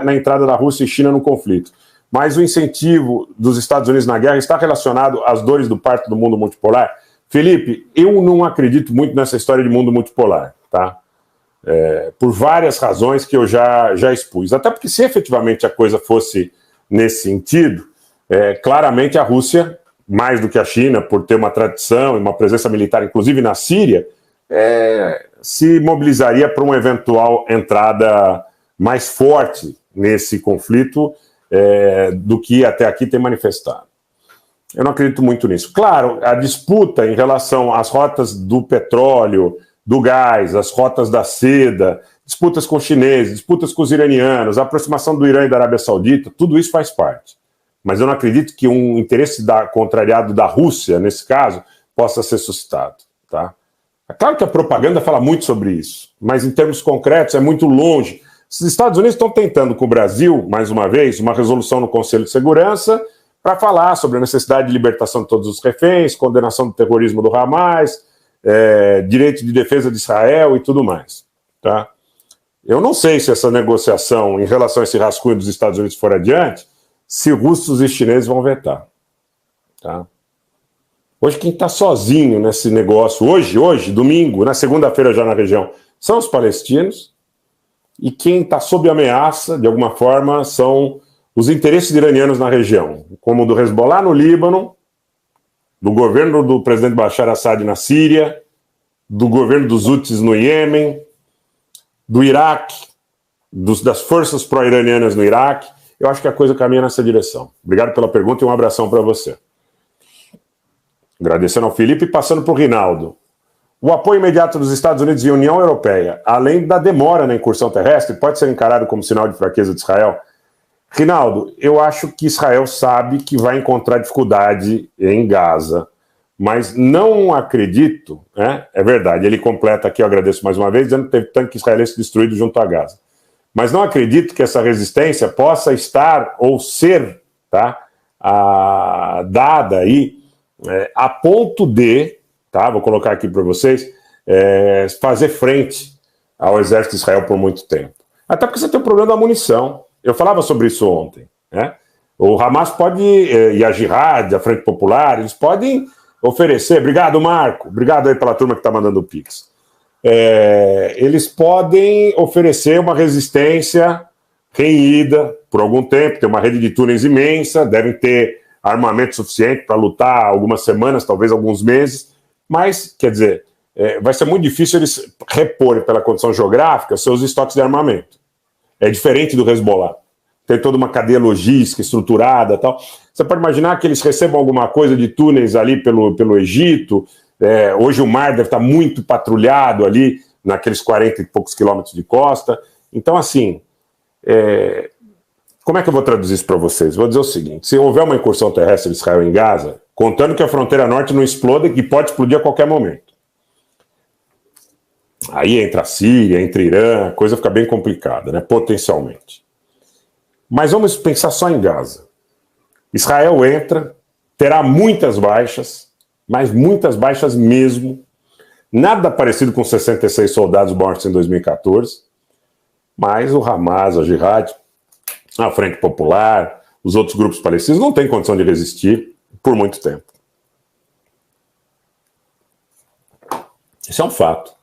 na entrada da Rússia e China no conflito. Mas o incentivo dos Estados Unidos na guerra está relacionado às dores do parto do mundo multipolar? Felipe, eu não acredito muito nessa história de mundo multipolar, tá? Por várias razões que eu já expus. Até porque se efetivamente a coisa fosse nesse sentido, claramente a Rússia, mais do que a China, por ter uma tradição e uma presença militar, inclusive na Síria, se mobilizaria para uma eventual entrada mais forte nesse conflito do que até aqui tem manifestado. Eu não acredito muito nisso. Claro, a disputa em relação às rotas do petróleo, do gás, as rotas da seda, disputas com os chineses, disputas com os iranianos, a aproximação do Irã e da Arábia Saudita, tudo isso faz parte. Mas eu não acredito que um interesse contrariado da Rússia, nesse caso, possa ser suscitado. Tá? É claro que a propaganda fala muito sobre isso, mas em termos concretos é muito longe. Os Estados Unidos estão tentando com o Brasil, mais uma vez, uma resolução no Conselho de Segurança para falar sobre a necessidade de libertação de todos os reféns, condenação do terrorismo do Hamas, direito de defesa de Israel e tudo mais. Tá? Eu não sei se essa negociação em relação a esse rascunho dos Estados Unidos for adiante, se russos e chineses vão vetar. Tá? Hoje quem está sozinho nesse negócio, hoje, domingo, na segunda-feira já na região, são os palestinos, e quem está sob ameaça, de alguma forma, são os interesses iranianos na região, como o do Hezbollah no Líbano, do governo do presidente Bashar Assad na Síria, do governo dos Houthis no Iêmen, do Iraque, das forças pró-iranianas no Iraque. Eu acho que a coisa caminha nessa direção. Obrigado pela pergunta e um abração para você. Agradecendo ao Felipe e passando para o Rinaldo. O apoio imediato dos Estados Unidos e União Europeia, além da demora na incursão terrestre, pode ser encarado como sinal de fraqueza de Israel? Rinaldo, eu acho que Israel sabe que vai encontrar dificuldade em Gaza, mas não acredito, é verdade, ele completa aqui, eu agradeço mais uma vez, dizendo que teve tanque israelense destruído junto a Gaza. Mas não acredito que essa resistência possa estar ou ser dada aí a ponto de, vou colocar aqui para vocês, fazer frente ao exército de Israel por muito tempo. Até porque você tem o problema da munição. Eu falava sobre isso ontem. O Hamas pode, e a Jihad, a Frente Popular, eles podem oferecer, obrigado Marco, obrigado aí pela turma que está mandando o Pix, eles podem oferecer uma resistência renhida por algum tempo, tem uma rede de túneis imensa, devem ter armamento suficiente para lutar algumas semanas, talvez alguns meses, mas, quer dizer, vai ser muito difícil eles reporem pela condição geográfica seus estoques de armamento. É diferente do Hezbollah. Tem toda uma cadeia logística estruturada e tal. Você pode imaginar que eles recebam alguma coisa de túneis ali pelo Egito. Hoje o mar deve estar muito patrulhado ali, naqueles 40 e poucos quilômetros de costa. Então, assim, como é que eu vou traduzir isso para vocês? Vou dizer o seguinte: se houver uma incursão terrestre de Israel em Gaza, contando que a fronteira norte não exploda, que pode explodir a qualquer momento. Aí entra a Síria, entra Irã, a coisa fica bem complicada, né? Potencialmente. Mas vamos pensar só em Gaza. Israel entra, terá muitas baixas, mas muitas baixas mesmo. Nada parecido com 66 soldados mortos em 2014. Mas o Hamas, a Jihad, a Frente Popular, os outros grupos palestinos não têm condição de resistir por muito tempo. Isso é um fato.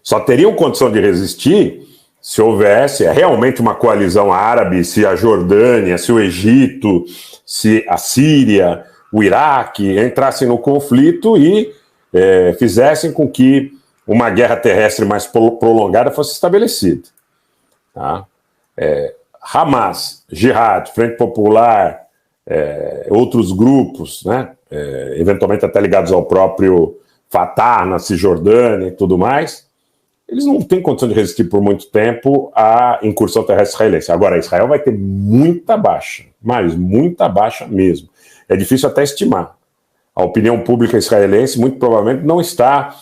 Só teriam condição de resistir se houvesse realmente uma coalizão árabe, se a Jordânia, se o Egito, se a Síria, o Iraque entrassem no conflito e fizessem com que uma guerra terrestre mais prolongada fosse estabelecida. Tá? Hamas, Jihad, Frente Popular, outros grupos, né? Eventualmente até ligados ao próprio Fatah, na Cisjordânia e tudo mais, eles não têm condição de resistir por muito tempo à incursão terrestre israelense. Agora, Israel vai ter muita baixa, mas muita baixa mesmo. É difícil até estimar. A opinião pública israelense muito provavelmente não está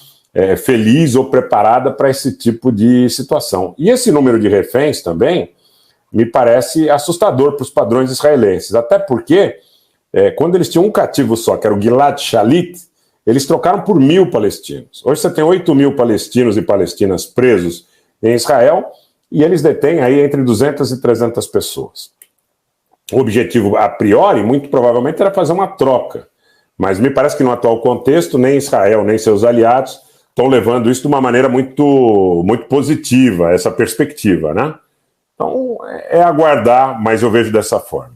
feliz ou preparada para esse tipo de situação. E esse número de reféns também me parece assustador para os padrões israelenses, até porque quando eles tinham um cativo só, que era o Gilad Shalit, eles trocaram por 1.000 palestinos. Hoje você tem 8.000 palestinos e palestinas presos em Israel, e eles detêm aí entre 200 e 300 pessoas. O objetivo, a priori, muito provavelmente, era fazer uma troca, mas me parece que no atual contexto, nem Israel, nem seus aliados estão levando isso de uma maneira muito positiva, essa perspectiva, né? Então, é aguardar, mas eu vejo dessa forma.